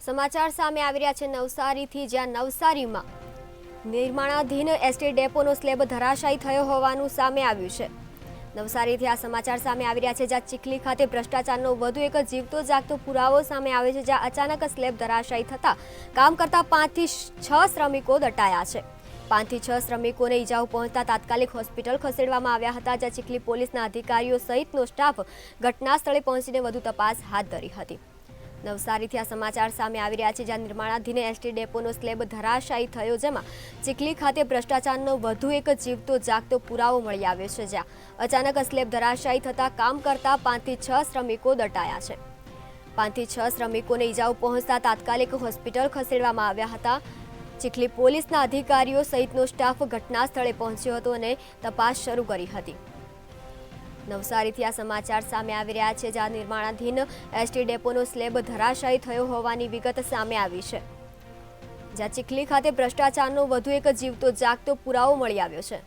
સમાચાર સામે આવી રહ્યા છે નવસારીથી, જ્યાં નવસારીમાં નિર્માણાધીન એસટી ડેપોનો સ્લેબ ધરાશાયી થયો હોવાનું સામે આવ્યું છે। નવસારીથી આ સમાચાર સામે આવી રહ્યા છે, જ્યાં ચીખલી ખાતે ભ્રષ્ટાચારનો વધુ એક જીવતો જાગતો પુરાવો સામે આવે છે, જ્યાં અચાનક સ્લેબ ધરાશાયી થતા કામ કરતા 5 થી 6 શ્રમિકો દટાયા છે। 5 થી 6 શ્રમિકોને ઈજાઓ પહોંચતા તાત્કાલિક હોસ્પિટલ ખસેડવામાં આવ્યા હતા, જ્યાં ચીખલી પોલીસના અધિકારીઓ સહિતનો સ્ટાફ ઘટના સ્થળે પહોંચીને વધુ તપાસ હાથ ધરી હતી। નવસારીથી આ સમાચાર સામે આવી રહ્યા છે, જ્યાં નિર્માણાધીન એસટી ડેપોનો સ્લેબ ધરાશાયી થયો, જેમાં ચીખલી ખાતે ભ્રષ્ટાચારનો વધુ એક જીવતો જાગતો પુરાવો મળી આવ્યો છે, જ્યાં અચાનક સ્લેબ ધરાશાયી થતા કામ કરતા 5 થી 6 શ્રમિકો દટાયા છે। 5 થી 6 શ્રમિકોને ઈજાઓ પહોંચતા તાત્કાલિક હોસ્પિટલ ખસેડવામાં આવ્યા હતા। ચીખલી પોલીસના અધિકારીઓ સહિતનો સ્ટાફ ઘટના સ્થળે પહોંચ્યો હતો અને તપાસ શરૂ કરી હતી। નવસારીથી આ સમાચાર સામે આવી રહ્યા છે, જ્યાં નિર્માણાધીન એસટી ડેપોનો સ્લેબ ધરાશાયી થયો હોવાની વિગત સામે આવી છે, જ્યાં ચીખલી ખાતે ભ્રષ્ટાચારનો વધુ એક જીવતો જાગતો પુરાવો મળી આવ્યો છે।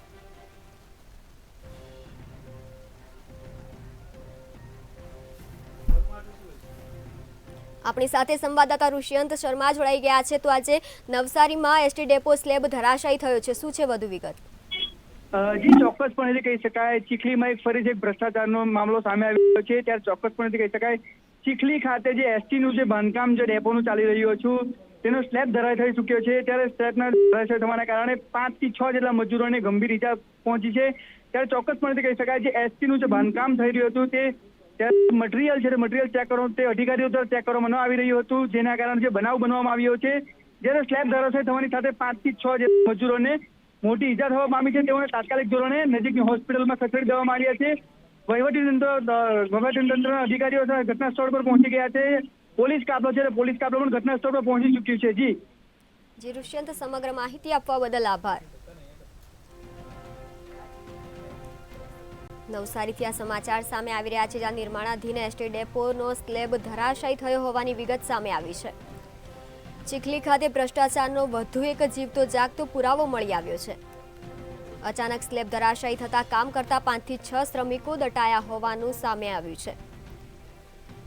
આપણી સાથે સંવાદદાતા ઋષિયંત શર્મા જોડાઈ ગયા છે। તો આજે નવસારીમાં એસટી ડેપો સ્લેબ ધરાશાયી થયો છે, શું છે વધુ વિગત? જી, ચોક્કસપણે કહી શકાય ચીખલીમાં એક ફરી એક ભ્રષ્ટાચારનો મામલો સામે આવ્યો છે। ત્યારે ચોક્કસપણે કહી શકાય ચીખલી ખાતે જે એસટીનું જે બાંધકામ જે ડેપોનું ચાલી રહ્યું હતું તેનો સ્લેબ ધરાશાયી થઈ ચૂક્યો છે। ત્યારે સ્લેબના ધરાશાયી થવાના કારણે 5 થી 6 જેટલા મજૂરોને ગંભીર ઈજા પહોંચી છે। ત્યારે ચોક્કસપણે કહી શકાય જે એસટીનું જે બાંધકામ થઈ રહ્યું હતું તે મટીરિયલ છે, મટીરિયલ ચેક કરવાનું તે અધિકારીઓ દ્વારા ચેક કરવામાં ન આવી રહ્યું હતું, જેના કારણે જે બનાવ બનવામાં આવ્યો છે। જ્યારે સ્લેબ ધરાશાયી થવાની સાથે 5 થી 6 જેટલા મજૂરોને મોટી ઈજા થવા પામી છે, તેઓને તાત્કાલિક ધોરણે નજીકની હોસ્પિટલમાં ખસેડી દેવામાં આવ્યા છે। વહીવટીતંત્રના અધિકારીઓ ઘટના સ્થળ પર પહોંચી ગયા છે। પોલીસ કાફલો છે, પોલીસ કાફલો પણ ઘટના સ્થળ પર પહોંચી ચૂક્યું છે। જી ઋષિયંત, સમગ્ર માહિતી આપવા બદલ આભાર। નવસારીથી આ સમાચાર સામે આવી રહ્યા છે, જ્યાં નિર્માણાધીન એસટી ડેપોનો સ્લેબ ધરાશાયી થયો હોવાની વિગત સામે આવી છે। ચીખલી ખાતે ભ્રષ્ટાચારનો વધુ એક જીવતો જાગતો પુરાવો મળી આવ્યો છે। અચાનક સ્લેબ ધરાશાયી થતા કામ કરતા 5 થી 6 શ્રમિકો દટાયા હોવાનું સામે આવ્યું છે।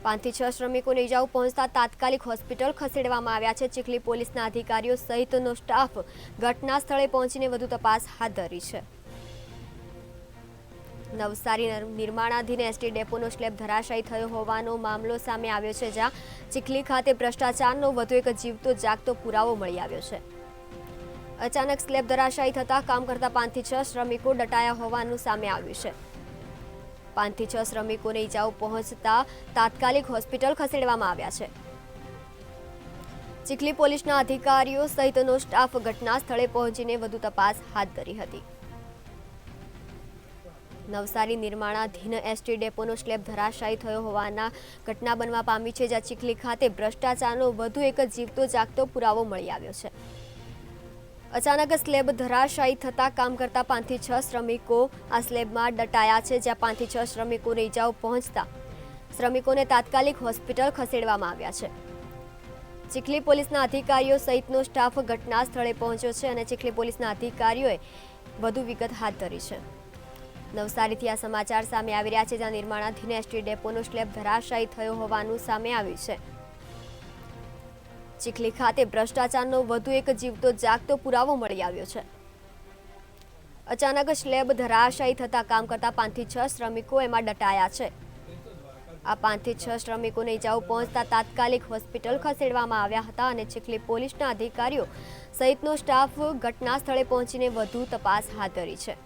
5 થી 6 શ્રમિકોને ઈજાઓ પહોંચતા તાત્કાલિક હોસ્પિટલ ખસેડવામાં આવ્યા છે। ચીખલી પોલીસના અધિકારીઓ સહિતનો સ્ટાફ ઘટના સ્થળે પહોંચીને વધુ તપાસ હાથ ધરી છે। નવસારી નિર્માણાધીન એસટી ડેપોનો સ્લેબ ધરાશાયી થયો હોવાનો મામલો સામે આવ્યો છે, જ્યાં ચીખલી ખાતે ભ્રષ્ટાચારનો વધુ એક જીવતો જાગતો પુરાવો મળી આવ્યો છે। અચાનક સ્લેબ ધરાશાયી થતા કામ કરતા 5 થી 6 શ્રમિકો દટાયા હોવાનું સામે આવ્યું છે। 5 થી 6 શ્રમિકોને ઈજાઓ પહોંચતા તાત્કાલિક હોસ્પિટલ ખસેડવામાં આવ્યા છે। ચીખલી પોલીસના અધિકારીઓ સહિતનો સ્ટાફ ઘટના સ્થળે પહોંચીને વધુ તપાસ હાથ ધરી હતી। નવસારી નિર્માણાધીન એસટી ડેપોનો સ્લેબ ધરાશાયી થયો હોવાના ઘટના બનવા પામી છે, જ્યાં ચીખલી ખાતે ભ્રષ્ટાચારનો વધુ એક જીવતો જાગતો પુરાવો મળી આવ્યો છે। અચાનક સ્લેબ ધરાશાયી થતા કામ કરતા 5 થી 6 શ્રમિકો આ સ્લેબમાં દટાયા છે, જ્યાં 5 થી 6 શ્રમિકોને ઈજાઓ પહોંચતા શ્રમિકોને તાત્કાલિક હોસ્પિટલ ખસેડવામાં આવ્યા છે। ચીખલી પોલીસના અધિકારીઓ સહિતનો સ્ટાફ ઘટના સ્થળે પહોંચ્યો છે અને ચીખલી પોલીસના અધિકારીઓએ વધુ વિગત હાથ ધરી છે। નવસારીથી આ સમાચાર સામે આવી રહ્યા છે, જ્યાં નિર્માણાધીન એસટી ડેપોનો સ્લેબ ધરાશાયી થયો હોવાનું સામે આવ્યું છે। ચીખલી ખાતે ભ્રષ્ટાચારનો વધુ એક જીવતો જાગતો પુરાવો મળી આવ્યો છે। અચાનક સ્લેબ ધરાશાયી થતા કામ કરતા 5 થી 6 શ્રમિકો એમાં દટાયા છે। આ 5 થી 6 શ્રમિકોને ઈજાઓ પહોંચતા તાત્કાલિક હોસ્પિટલ ખસેડવામાં આવ્યા હતા અને ચીખલી પોલીસના અધિકારીઓ સહિતનો સ્ટાફ ઘટના સ્થળે પહોંચીને વધુ તપાસ હાથ ધરી છે।